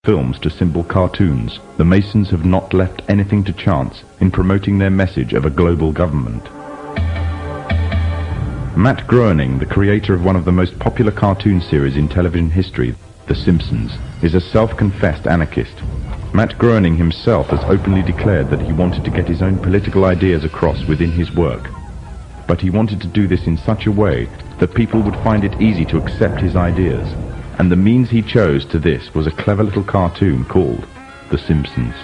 films to simple cartoons, the Masons have not left anything to chance in promoting their message of a global government. Matt Groening, the creator of one of the most popular cartoon series in television history, The Simpsons, is a self-confessed anarchist. Matt Groening himself has openly declared that he wanted to get his own political ideas across within his work. But he wanted to do this in such a way that people would find it easy to accept his ideas. And the means he chose to this was a clever little cartoon called The Simpsons.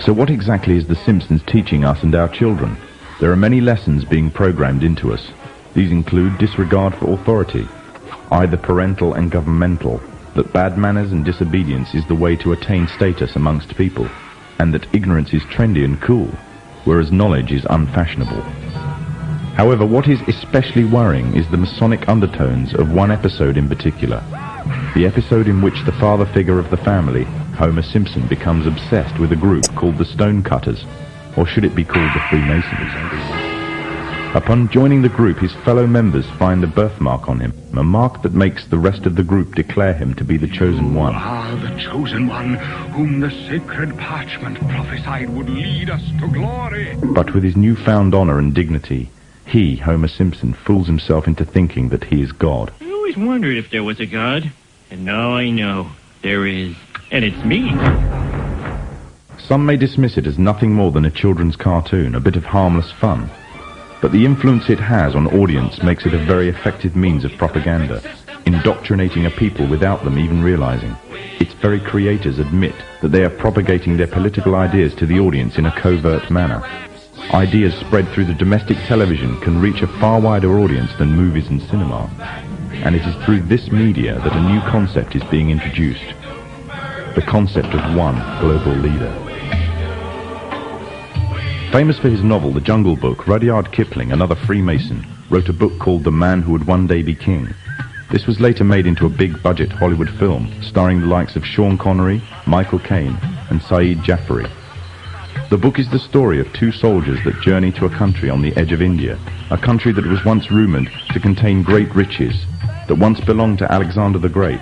So what exactly is The Simpsons teaching us and our children? There are many lessons being programmed into us. These include disregard for authority, either parental and governmental, that bad manners and disobedience is the way to attain status amongst people, and that ignorance is trendy and cool, whereas knowledge is unfashionable. However, what is especially worrying is the Masonic undertones of one episode in particular. The episode in which the father figure of the family, Homer Simpson, becomes obsessed with a group called the Stonecutters, or should it be called the Freemasons? Upon joining the group, his fellow members find a birthmark on him, a mark that makes the rest of the group declare him to be the chosen one. You are the chosen one, whom the sacred parchment prophesied would lead us to glory. But with his newfound honor and dignity, he, Homer Simpson, fools himself into thinking that he is God. I always wondered if there was a God, and now I know there is, and it's me. Some may dismiss it as nothing more than a children's cartoon, a bit of harmless fun. But the influence it has on audience makes it a very effective means of propaganda, indoctrinating a people without them even realizing. Its very creators admit that they are propagating their political ideas to the audience in a covert manner. Ideas spread through the domestic television can reach a far wider audience than movies and cinema. And it is through this media that a new concept is being introduced. The concept of one global leader. Famous for his novel The Jungle Book, Rudyard Kipling, another Freemason, wrote a book called The Man Who Would One Day Be King. This was later made into a big-budget Hollywood film, starring the likes of Sean Connery, Michael Caine, and Saeed Jaffari. The book is the story of two soldiers that journey to a country on the edge of India, a country that was once rumored to contain great riches, that once belonged to Alexander the Great.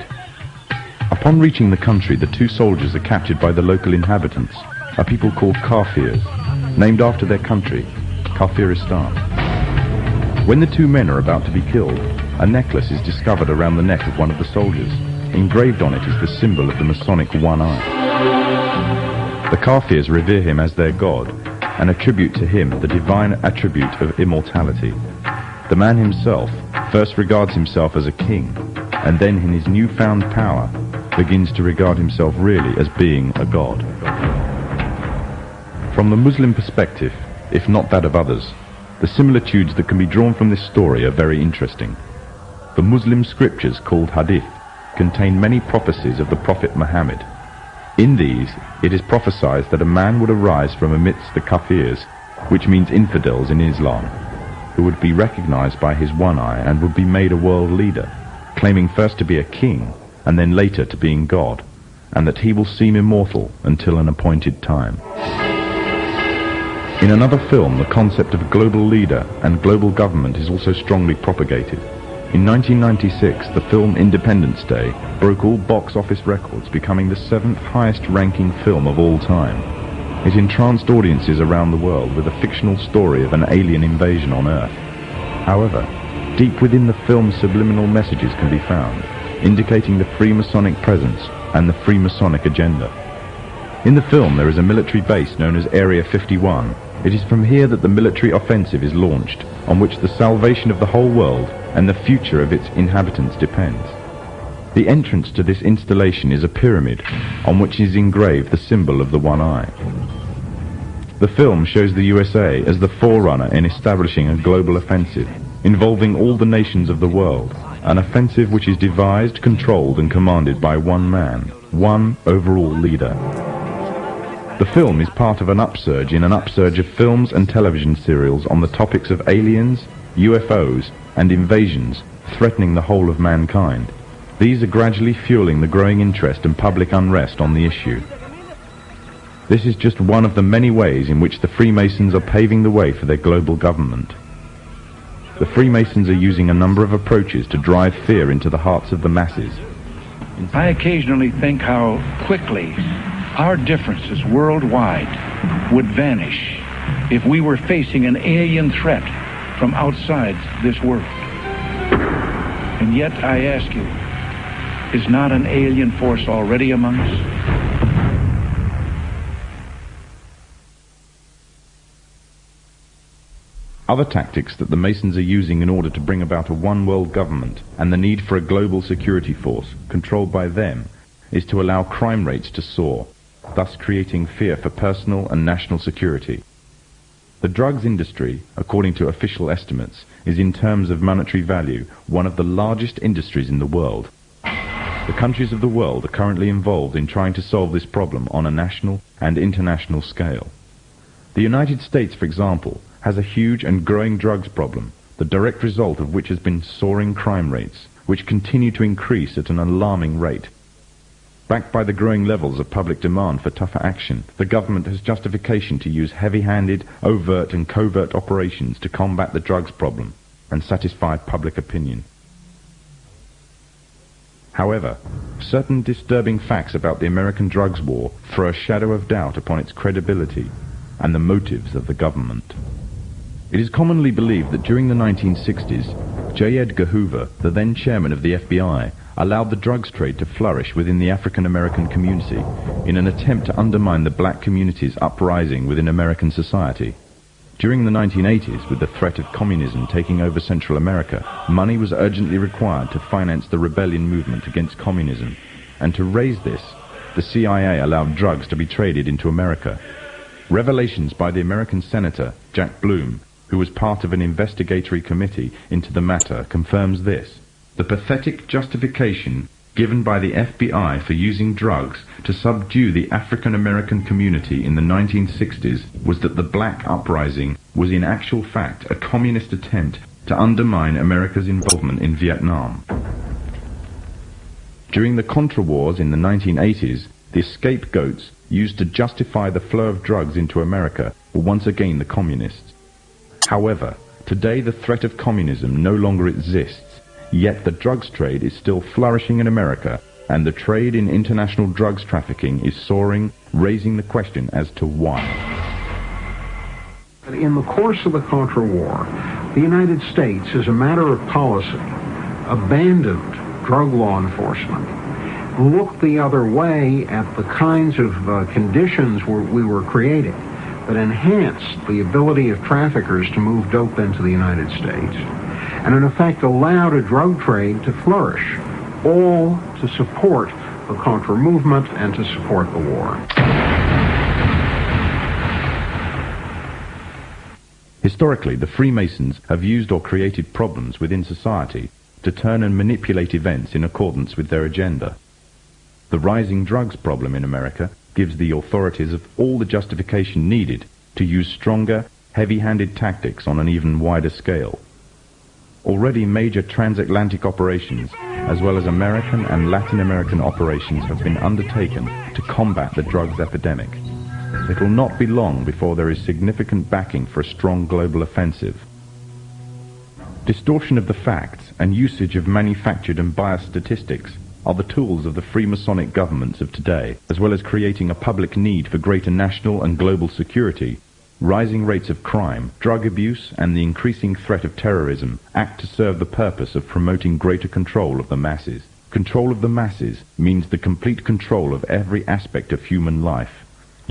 Upon reaching the country, the two soldiers are captured by the local inhabitants, a people called Kafirs, named after their country, Kafiristan. When the two men are about to be killed, a necklace is discovered around the neck of one of the soldiers. Engraved on it is the symbol of the Masonic one eye. The Kafirs revere him as their god, and attribute to him the divine attribute of immortality. The man himself first regards himself as a king, and then in his newfound power begins to regard himself really as being a god. From the Muslim perspective, if not that of others, the similitudes that can be drawn from this story are very interesting. The Muslim scriptures, called hadith, contain many prophecies of the Prophet Muhammad. In these, it is prophesied that a man would arise from amidst the Kafirs, which means infidels in Islam, who would be recognized by his one eye and would be made a world leader, claiming first to be a king and then later to being God, and that he will seem immortal until an appointed time. In another film, the concept of global leader and global government is also strongly propagated. In 1996, the film Independence Day broke all box office records, becoming the 7th highest-ranking film of all time. It entranced audiences around the world with a fictional story of an alien invasion on Earth. However, deep within the film's subliminal messages can be found, indicating the Freemasonic presence and the Freemasonic agenda. In the film, there is a military base known as Area 51. It is from here that the military offensive is launched, on which the salvation of the whole world and the future of its inhabitants depends. The entrance to this installation is a pyramid, on which is engraved the symbol of the one eye. The film shows the USA as the forerunner in establishing a global offensive, involving all the nations of the world, an offensive which is devised, controlled and commanded by one man, one overall leader. The film is part of an upsurge in an upsurge of films and television serials on the topics of aliens, UFOs, and invasions threatening the whole of mankind. These are gradually fueling the growing interest and public unrest on the issue. This is just one of the many ways in which the Freemasons are paving the way for their global government. The Freemasons are using a number of approaches to drive fear into the hearts of the masses, I occasionally think how quickly our differences worldwide would vanish if we were facing an alien threat from outside this world. And yet, I ask you, is not an alien force already among us? Other tactics that the Masons are using in order to bring about a one-world government and the need for a global security force controlled by them is to allow crime rates to soar, thus creating fear for personal and national security. The drugs industry, according to official estimates, is in terms of monetary value one of the largest industries in the world. The countries of the world are currently involved in trying to solve this problem on a national and international scale. The United States, for example, has a huge and growing drugs problem, the direct result of which has been soaring crime rates, which continue to increase at an alarming rate. Backed by the growing levels of public demand for tougher action, the government has justification to use heavy-handed, overt and covert operations to combat the drugs problem and satisfy public opinion. However, certain disturbing facts about the American drugs war throw a shadow of doubt upon its credibility and the motives of the government. It is commonly believed that during the 1960s, J. Edgar Hoover, the then chairman of the FBI, allowed the drugs trade to flourish within the African American community in an attempt to undermine the black community's uprising within American society. During the 1980s, with the threat of communism taking over Central America, money was urgently required to finance the rebellion movement against communism, and to raise this, the CIA allowed drugs to be traded into America. Revelations by the American Senator, Jack Bloom, who was part of an investigatory committee into the matter, confirms this. The pathetic justification given by the FBI for using drugs to subdue the African American community in the 1960s was that the black uprising was in actual fact a communist attempt to undermine America's involvement in Vietnam. During the Contra Wars in the 1980s, the scapegoats used to justify the flow of drugs into America were once again the communists. However, today the threat of communism no longer exists, yet the drugs trade is still flourishing in America, and the trade in international drugs trafficking is soaring, raising the question as to why. In the course of the Contra War, the United States, as a matter of policy, abandoned drug law enforcement, looked the other way at the kinds of conditions we were creating that enhanced the ability of traffickers to move dope into the United States, and in effect allowed a drug trade to flourish, all to support the Contra movement and to support the war. Historically, the Freemasons have used or created problems within society to turn and manipulate events in accordance with their agenda. The rising drugs problem in America gives the authorities of all the justification needed to use stronger, heavy-handed tactics on an even wider scale. Already major transatlantic operations, as well as American and Latin American operations, have been undertaken to combat the drugs epidemic. It will not be long before there is significant backing for a strong global offensive. Distortion of the facts and usage of manufactured and biased statistics are the tools of the Freemasonic governments of today, as well as creating a public need for greater national and global security. Rising rates of crime, drug abuse, and the increasing threat of terrorism act to serve the purpose of promoting greater control of the masses. Control of the masses means the complete control of every aspect of human life.